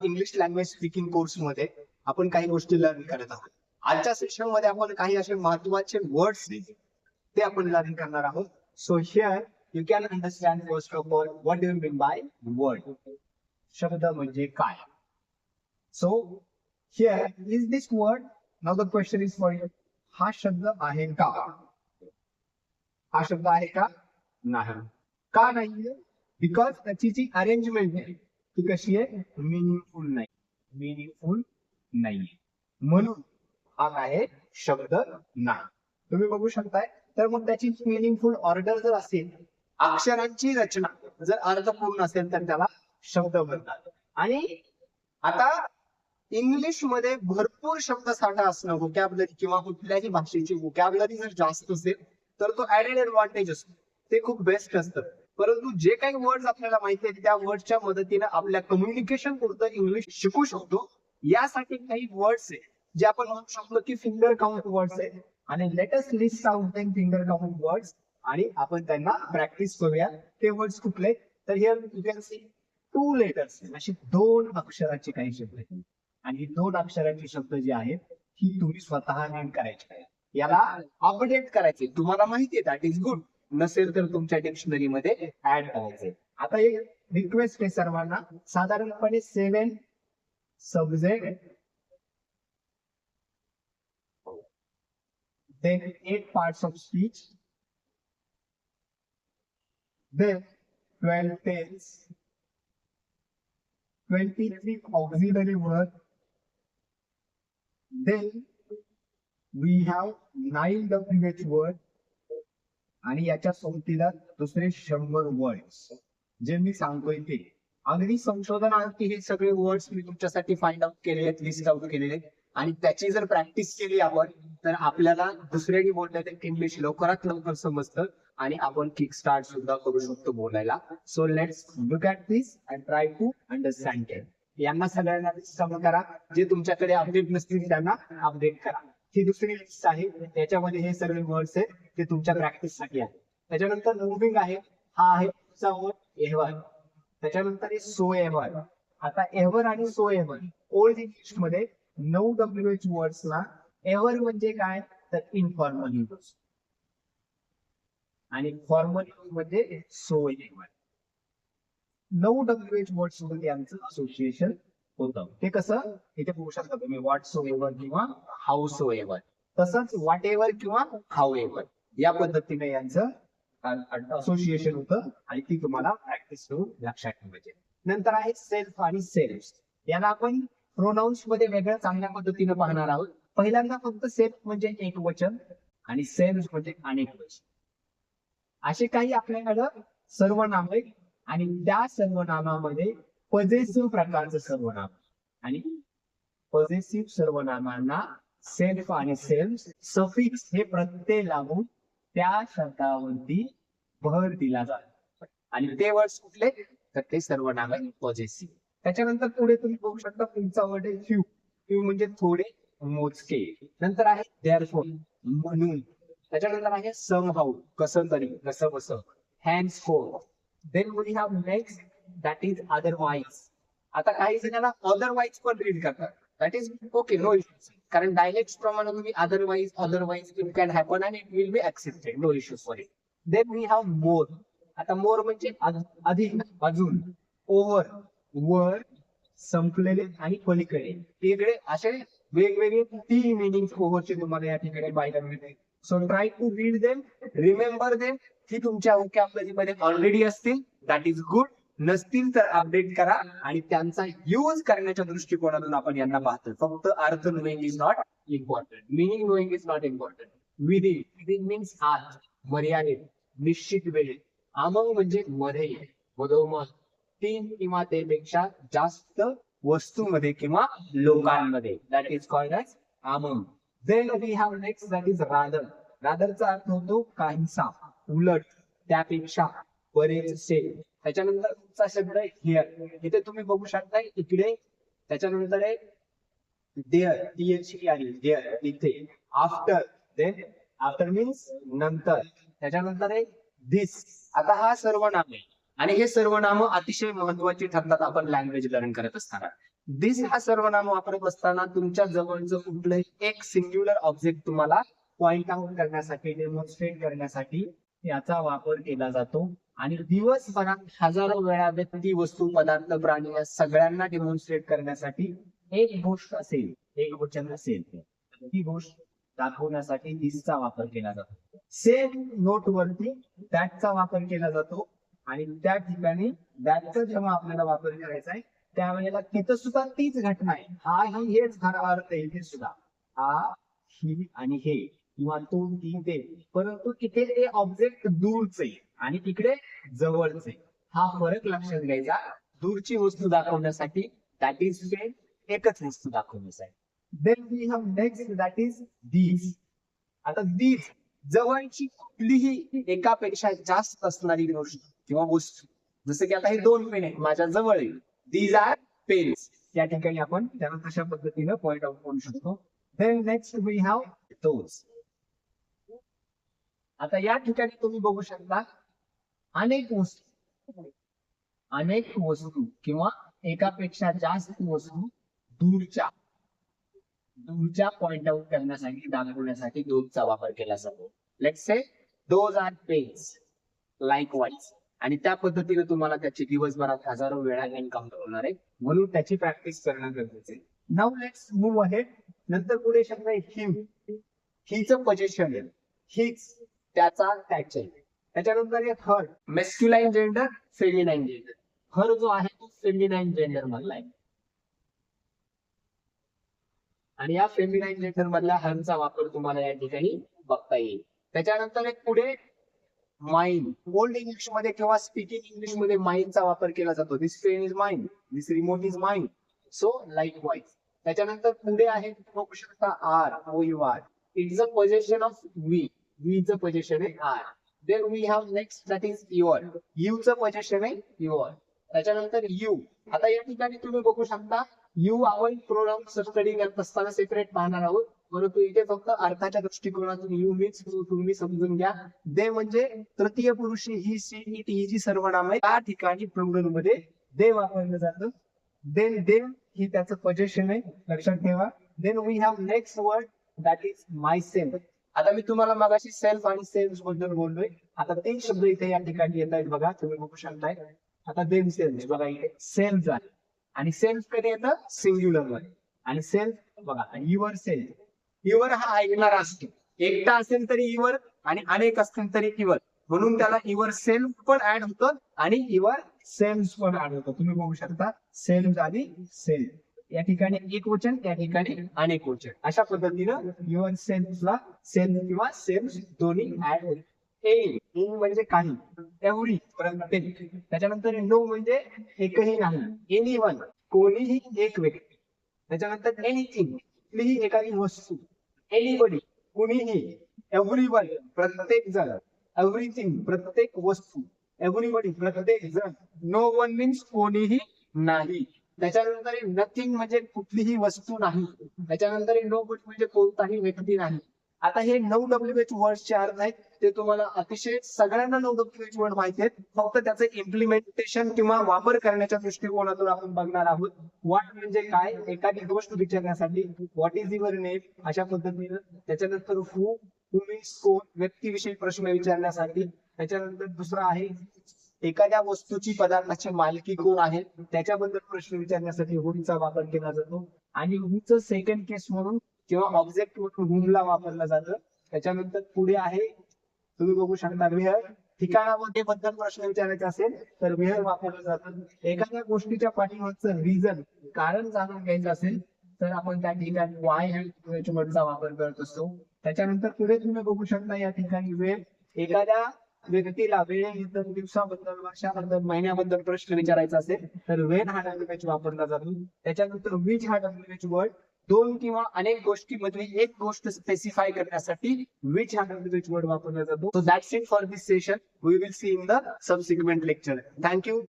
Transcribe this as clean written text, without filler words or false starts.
English language speaking course मध्ये आपण काही गोष्टी लर्न करत आहोत. आजच्या सेशन मध्ये आपण काही असे महत्त्वाचे वर्ड्स ते आपण लर्न करणार आहोत. So here you can understand first of all what do you mean by word. शब्द म्हणजे काय. So here is this word. Now the question is for you. हा शब्द आहे का. हा शब्द आहे का. नाही. का नाहीये. बिकॉज त्याची जी अरेंजमेंट आहे ती कशी आहे. मिनिंगफुल नाही. मिनिंगफुल नाहीये म्हणून हा आहे शब्द नाही. तुम्ही बघू शकताय. तर मग त्याची मिनिंगफुल ऑर्डर जर असेल, अक्षरांची रचना जर अर्थपूर्ण असेल तर त्याला शब्द म्हणतात. आणि आता इंग्लिश मध्ये भरपूर शब्दसाठा असणं, व्होकॅबलरी किंवा कुठल्याही भाषेची व्होकॅबलरी जर जास्त असेल तर तो ऍडेड ऍडव्हान्टेज असतो. ते खूप बेस्ट असतं. परंतु जे काही वर्ड्स आपल्याला माहिती आहेत त्या वर्डच्या मदतीने आपल्या कम्युनिकेशन पुरतं इंग्लिश शिकू शकतो. यासाठी काही वर्ड्स आहे जे आपण म्हणू शकतो की फिंगर काउंट वर्ड्स आहे. आणि latest list out them finger count words आणि आपण त्यांना प्रॅक्टिस करूया. ते वर्ड्स कुठले तर here you can see 2 letters अशी 2 अक्षराचे काही शब्द आहेत. आणि ही 2 अक्षराचे शब्द जे आहेत ही तुम्ही स्वतः रीड करायचे आहे. याला अपडेट करायचे. तुम्हाला माहिती आहे दॅट इज गुड. नसेल तर तुमच्या डिक्शनरी मध्ये ऍड करायचे. आता एक रिक्वेस्ट आहे सर्वांना. साधारणपणे 7 subject then 8 parts of speech, then 12 tense, 23 auxiliary words, then we have 9 WH words आणि याच्या सोबतीला दुसरे 100 वर्ड्स जे मी सांगतोय ते. अगदी संशोधनार्थी हे सगळे वर्ड्स मी तुमच्यासाठी फाइंड आउट केलेले आहेत, लिस्ट आउट केलेले आहेत. आणि त्याची जर प्रॅक्टिस केली आपण तर आपल्याला दुसऱ्यानी बोलण्यात इंग्लिश लवकरात लवकर समजतं आणि आपण किक स्टार्ट सुद्धा करू शकतो बोलायला. So let's look at this and try to understand it. यांना सगळ्यांना लिस्ट करा. जे तुमच्याकडे अपडेट नसतील त्यांना अपडेट करा. ही दुसरी लिस्ट आहे. त्याच्यामध्ये हे सगळे वर्ड्स आहेत ते तुमच्या प्रॅक्टिस साठी आहे. त्याच्यानंतर मुव्हिंग आहे. हा आहे तुमचा वर्ड एव्हर. त्याच्यानंतर आहे सो एव्हर. आता एव्हर आणि सो एव्हर ओल्ड इंग्लिश मध्ये 9 WH वर्ड्सला एव्हर म्हणजे काय तर इनफॉर्मल यूज आणि फॉर्मल यूज म्हणजे सो एव्हर. 9 WH वर्ड्स सोबत यांचं असोसिएशन होतं. ते कसं इथे बघू शकता तुम्ही व्हॉट सो एव्हर किंवा हाऊ सो एव्हर. तसंच व्हॉट एव्हर किंवा हाऊ एव्हर या पद्धतीने यांचं असोसिएशन होतं आणि ती तुम्हाला प्रॅक्टिस करून लक्षात ठेवायची. नंतर आहे सेल्फ आणि सेल्फ. याला आपण प्रोनाउन्स मध्ये वेगळ्या चांगल्या पद्धतीने पाहणार आहोत. पहिल्यांदा फक्त सेल्फ म्हणजे एक वचन आणि सेल्फ म्हणजे अनेक वचन. असे काही आपल्याकडं सर्वनाम आहेत आणि त्या सर्वनामामध्ये पॉझेसिव्ह प्रकारचं सर्वनाम आणि पॉझेसिव्ह सर्वनामांना सेल्फ आणि सेल्फ सफिक्स हे प्रत्यय लागून त्या शब्दावरती भर दिला जातो. आणि ते वर्ड्स कुठले तर ते सर्वनाम आहे पॉझेसिव्ह. त्याच्यानंतर पुढे तुम्ही बघू शकता पुढचा वर्ड आहे फ्यू. फ्यू म्हणजे थोडे मोजके. नंतर आहे देअरफॉर म्हणून. त्याच्यानंतर आहे समहाऊ कसं तरी कसं बसं. Hands for. Then we have next that is otherwise. आता काही जणांना अदरवाईज पण रीड करतात. That is okay no issues. कारण डायलेक्ट प्रमाणे तुम्ही otherwise it can happen and it will be accepted. No issues for it. Then we have more. आता more म्हणजे अधिक अजून. ओव्हर वर संपलेले आणि पलीकडे वेगळे असे वेगवेगळे 3 मिनिंग ओव्हरचे तुम्हाला या ठिकाणी पाहायला मिळते. So try to read them, remember them. ही तुमच्या व्होकॅबलरी मध्ये ऑलरेडी असतील दॅट इज गुड. नसतील तर अपडेट करा आणि त्यांचा यूज करण्याच्या दृष्टिकोनातून आपण यांना पाहतो. फक्त अर्थ knowing is not important. Meaning knowing is not important. Within means आत मर्यादित निश्चित वेळेत. अमंग म्हणजे मध्ये मधोमध 3 किंवा त्यापेक्षा जास्त वस्तूमध्ये किंवा लोकांमध्ये that is called as among. Then we have next that is rather. रादरचा अर्थ होतो काहीसा उलट त्यापेक्षा बरेचसे. त्याच्यानंतर तुमचा शब्द आहे हिअर. इथे तुम्ही बघू शकता इकडे. त्याच्यानंतर आहे देअर. THE आली देअर इथे. आफ्टर. देन आफ्टर मीन्स नंतर. त्याच्यानंतर आहे दिस. आता हा सर्वनाम आहे आणि हे सर्वनाम अतिशय महत्वाची ठरतात आपण लँग्वेज लर्न करत असताना. दिस हा सर्वनाम वापरत असताना तुमच्या जवळचं कुठलंही एक सिंग्युलर ऑब्जेक्ट तुम्हाला पॉइंट आउट करण्यासाठी, डेमॉन्स्ट्रेट करण्यासाठी याचा वापर केला जातो. आणि दिवसभरात हजारो वेळा व्यक्ती, वस्तू, पदार्थ, प्राणी या सगळ्यांना डेमॉन्स्ट्रेट करण्यासाठी एक गोष्ट असेल, एक वचन असेल, ती गोष्ट दाखवण्यासाठी दिसचा वापर केला जातो. सेम नोट वरती दॅटचा वापर केला जातो. आणि त्या ठिकाणी दॅटचा जेव्हा आपल्याला वापर करायचा आहे त्यावेळेला तिथं सुद्धा तीच घटना आहे. हा ही हेच खरा अर्थ आहे. इथे सुद्धा हा ही आणि हे किंवा तो ती ते, परंतु इथे ते ऑब्जेक्ट दूरचे आणि तिकडे जवळचे, हा फरक लक्षात घ्यायचा. दूरची वस्तू दाखवण्यासाठी दॅट इज सेम, एकच वस्तू दाखवण्यासाठी. Then we have next that is these. आता दीज जवळची कुठलीही एकापेक्षा जास्त असणारी गोष्ट किंवा वस्तू, जसं की आता हे 2 पेन आहेत माझ्या जवळ आहे, दीज आर पेन्स. या ठिकाणी आपण त्याला कशा पद्धतीने पॉइंट आउट करू शकतो. Then next we have those. आता या ठिकाणी तुम्ही बघू शकता अनेक वस्तू किंवा एकापेक्षा जास्त वस्तू दूरच्या पॉइंट आउट करण्यासाठी, दाखवण्यासाठी दोजचा वापर केला जातो. Let's say those are pens likewise. आणि त्या पद्धतीने तुम्हाला त्याची दिवसभरात हजारो वेळा एन्काउंटर होणार आहे, म्हणून त्याची प्रॅक्टिस करणं गरजेचं आहे. Now let's move ahead. नंतर पुढे शब्द आहे हिम. हिचं पोझिशन आहे, हीच, त्याचा, त्याचे. त्याच्यानंतर आहे हर. मेस्क्युलाइन जेंडर, फेमिनाइन जेंडर. हर जो आहे तो फेमिनाइन जेंडर मधला आहे आणि या फेमिनाइन जेंडर मधल्या हरचा वापर तुम्हाला या ठिकाणी बघता येईल. त्याच्यानंतर एक पुढे माइंड. ओल्ड इंग्लिश मध्ये किंवा स्पीकिंग इंग्लिश मध्ये माइंडचा वापर केला जातो. This pen is mine, this remote is mine, so likewise. त्याच्यानंतर पुढे आहे बघू शकता our, O U R. It's a position of we. We चं पोझिशन आहे our. Then we have next that is your. You चं पोझिशन आहे your. त्याच्यानंतर यू. आता या ठिकाणी तुम्ही बघू शकता यू आपण प्रोनाउन्स स्टडी करत असताना सेपरेट पाहणार आहोत, परंतु इथे फक्त अर्थाच्या दृष्टिकोनातून यू मीन्स तुम्ही समजून घ्या. दे म्हणजे तृतीय पुरुषी ही, सी, इट ही जी सर्वनाम आहे त्या ठिकाणी प्लुरल मध्ये दे वापरलं जातं. देन दे ही त्याचं पोझिशन आहे, लक्षात ठेवा. Then we have next word that is myself. आता मी तुम्हाला मगाशी सेल्फ आणि सेल्फ बद्दल बोललोय. आता 3 शब्द इथे या ठिकाणी येत आहेत बघा, तुम्ही बघू शकताय. आता देम सेल्फ बघा, इथे सेल्फ आहे आणि सेल्फ कधी येतं सिंग्युलर मध्ये. आणि सेल्फ बघा, युअर सेल्फ. युअर हा ऐकणारा असतो, एकटा असेल तरी युअर आणि अनेक असतील तरी युअर, म्हणून त्याला युअर सेल्फ पण ऍड होतं आणि युअर सेल्फ पण ऍड होतं. तुम्ही बघू शकता सेल्फ आणि सेल्फ या ठिकाणी एक वचन, त्या ठिकाणी अनेक वचन. अशा पद्धतीनं युअर सेल्फला सेल्फ किंवा सेल्फ दोन्ही ऍड होईल. इन म्हणजे काही, एव्हरी प्रत्येक. त्याच्यानंतर नो म्हणजे एकही नाही, एनीवन कोणीही एक व्यक्ती. त्याच्यानंतर एनिथिंग कुठलीही एखादी वस्तू, एनीबडी कुणीही, एव्हरीवन प्रत्येक जण, एव्हरीथिंग प्रत्येक वस्तू, एव्हरीबडी प्रत्येक जण, नो वन मीन्स कोणीही नाही. त्याच्यानंतर नथिंग म्हणजे कुठलीही वस्तू नाही. त्याच्यानंतर नो बडी म्हणजे कोणताही व्यक्ती नाही. आता हे 9 WH वर्ड्सचे अर्थ आहेत, ते तुम्हाला अतिशय सगळ्यांना 9 WH वर्ड माहिती आहेत, फक्त त्याचं इम्प्लिमेंटेशन किंवा वापर करण्याच्या दृष्टिकोनातून आपण बघणार आहोत. व्हॉट म्हणजे काय, एखादी गोष्ट विचारण्यासाठी व्हॉट इज युअर नेम अशा पद्धतीनं. त्याच्यानंतर हू मीन्स कोण, व्यक्तीविषयी प्रश्न विचारण्यासाठी. त्याच्यानंतर दुसरा आहे एखाद्या वस्तूची, पदार्थाची मालकी कोण आहे त्याच्याबद्दल प्रश्न विचारण्यासाठी हुचा वापर केला जातो. आणि हुचं सेकंड केस म्हणून किंवा ऑब्जेक्ट म्हणून हुमला वापरलं जातं. त्याच्यानंतर पुढे आहे तुम्ही बघू शकता वेअर. ठिकाणामध्ये बद्दल प्रश्न विचारायचा असेल तर वेअर वापरलं जातं. एखाद्या गोष्टीच्या पाठीमागचं रिझन, कारण जाणून घ्यायचं असेल तर आपण त्या ठिकाणी वाय हॅव वर्डचा वापर करत असतो. त्याच्यानंतर पुढे तुम्ही बघू शकता या ठिकाणी वेळ. एखाद्या व्यक्तीला वेळेबद्दल, दिवसाबद्दल, वर्षाबद्दल, महिन्याबद्दल प्रश्न विचारायचा असेल तर वेन हा WH वापरला जातो. त्याच्यानंतर विच हा WH वर्ड 2 किंवा अनेक गोष्टींमधली एक गोष्ट स्पेसिफाय करण्यासाठी विच हा WH वर्ड वापरला जातो. So that's it for this session. We will see in the subsequent lecture. Thank you.